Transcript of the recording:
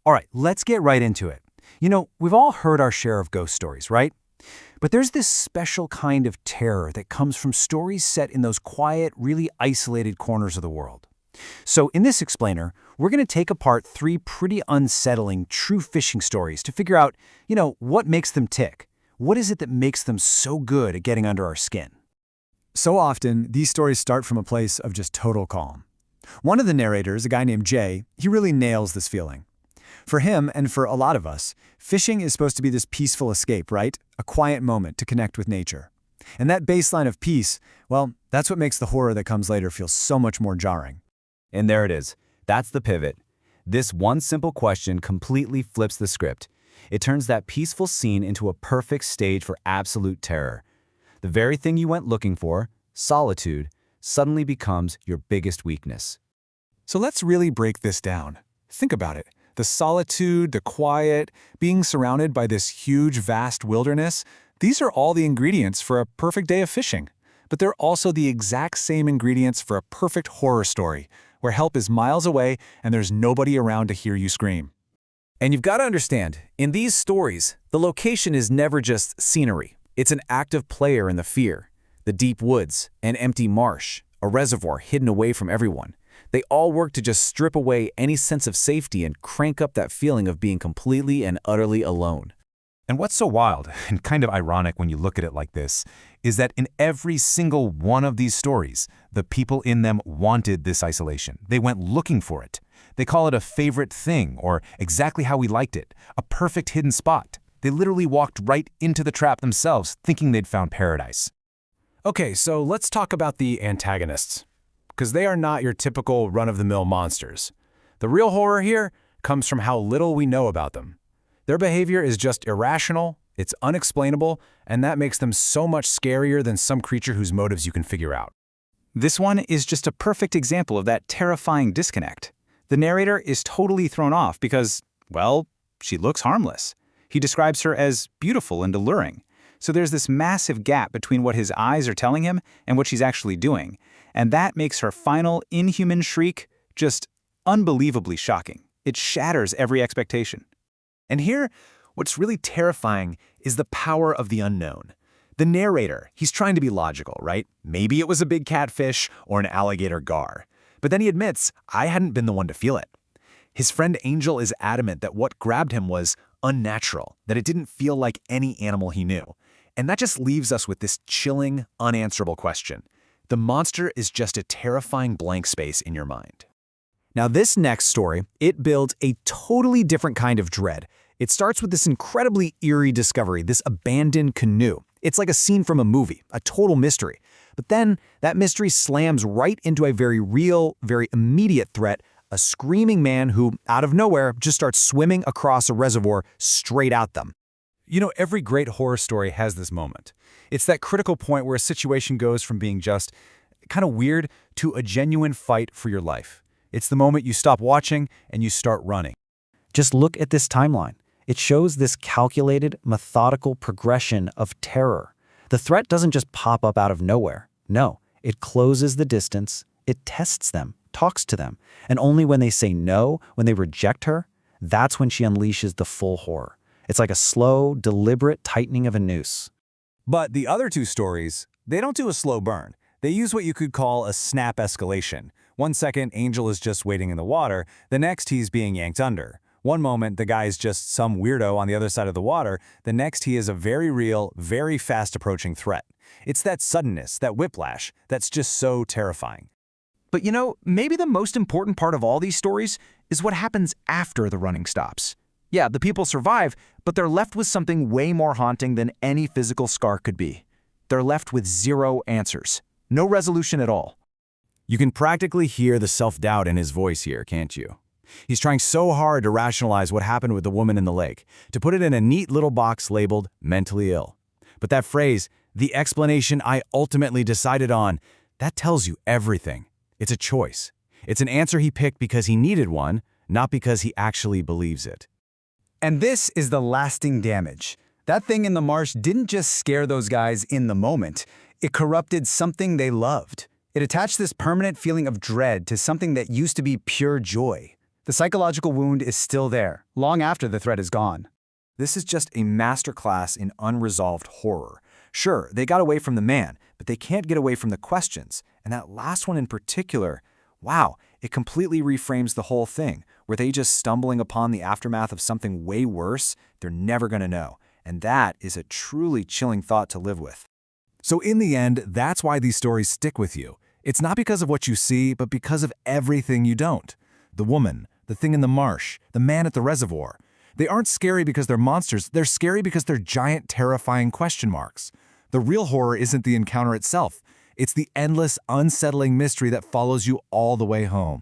All right, let's get right into it. We've all heard our share of ghost stories, right? But there's this special kind of terror that comes from stories set in those quiet, really isolated corners of the world. So in this explainer, we're going to take apart 3 pretty unsettling true fishing stories to figure out, what makes them tick. What is it that makes them so good at getting under our skin? So often, these stories start from a place of just total calm. One of the narrators, a guy named Jay, he really nails this feeling. For him, and for a lot of us, fishing is supposed to be this peaceful escape, right? A quiet moment to connect with nature. And that baseline of peace, well, that's what makes the horror that comes later feel so much more jarring. And there it is. That's the pivot. This one simple question completely flips the script. It turns that peaceful scene into a perfect stage for absolute terror. The very thing you went looking for, solitude, suddenly becomes your biggest weakness. So let's really break this down. Think about it. The solitude, the quiet, being surrounded by this huge, vast wilderness, these are all the ingredients for a perfect day of fishing. But they're also the exact same ingredients for a perfect horror story, where help is miles away and there's nobody around to hear you scream. And you've got to understand, in these stories, the location is never just scenery. It's an active player in the fear. The deep woods, an empty marsh, a reservoir hidden away from everyone. They all work to just strip away any sense of safety and crank up that feeling of being completely and utterly alone. And what's so wild, and kind of ironic when you look at it like this, is that in every single one of these stories, the people in them wanted this isolation. They went looking for it. They call it a favorite thing, or exactly how we liked it, a perfect hidden spot. They literally walked right into the trap themselves, thinking they'd found paradise. Okay, so let's talk about the antagonists, because they are not your typical run-of-the-mill monsters. The real horror here comes from how little we know about them. Their behavior is just irrational, it's unexplainable, and that makes them so much scarier than some creature whose motives you can figure out. This one is just a perfect example of that terrifying disconnect. The narrator is totally thrown off because, well, she looks harmless. He describes her as beautiful and alluring. So there's this massive gap between what his eyes are telling him and what she's actually doing. And that makes her final, inhuman shriek just unbelievably shocking. It shatters every expectation. And here, what's really terrifying is the power of the unknown. The narrator, he's trying to be logical, right? Maybe it was a big catfish or an alligator gar. But then he admits, I hadn't been the one to feel it. His friend Angel is adamant that what grabbed him was unnatural, that it didn't feel like any animal he knew. And that just leaves us with this chilling, unanswerable question. The monster is just a terrifying blank space in your mind. Now this next story, it builds a totally different kind of dread. It starts with this incredibly eerie discovery, this abandoned canoe. It's like a scene from a movie, a total mystery. But then that mystery slams right into a very real, very immediate threat, a screaming man who, out of nowhere, just starts swimming across a reservoir straight at them. Every great horror story has this moment. It's that critical point where a situation goes from being just kind of weird to a genuine fight for your life. It's the moment you stop watching and you start running. Just look at this timeline. It shows this calculated, methodical progression of terror. The threat doesn't just pop up out of nowhere. No, it closes the distance, it tests them, talks to them, and only when they say no, when they reject her, that's when she unleashes the full horror. It's like a slow, deliberate tightening of a noose. But the other 2 stories, they don't do a slow burn. They use what you could call a snap escalation. One second, Angel is just waiting in the water. The next, he's being yanked under. One moment, the guy's just some weirdo on the other side of the water. The next, he is a very real, very fast-approaching threat. It's that suddenness, that whiplash, that's just so terrifying. But maybe the most important part of all these stories is what happens after the running stops. Yeah, the people survive, but they're left with something way more haunting than any physical scar could be. They're left with 0 answers. No resolution at all. You can practically hear the self-doubt in his voice here, can't you? He's trying so hard to rationalize what happened with the woman in the lake, to put it in a neat little box labeled mentally ill. But that phrase, the explanation I ultimately decided on, that tells you everything. It's a choice. It's an answer he picked because he needed one, not because he actually believes it. And this is the lasting damage. That thing in the marsh didn't just scare those guys in the moment. It corrupted something they loved. It attached this permanent feeling of dread to something that used to be pure joy. The psychological wound is still there, long after the threat is gone. This is just a masterclass in unresolved horror. Sure, they got away from the man, but they can't get away from the questions. And that last one in particular, wow, it completely reframes the whole thing. Were they just stumbling upon the aftermath of something way worse? They're never going to know. And that is a truly chilling thought to live with. So in the end, that's why these stories stick with you. It's not because of what you see, but because of everything you don't. The woman, the thing in the marsh, the man at the reservoir. They aren't scary because they're monsters, they're scary because they're giant, terrifying question marks. The real horror isn't the encounter itself. It's the endless, unsettling mystery that follows you all the way home.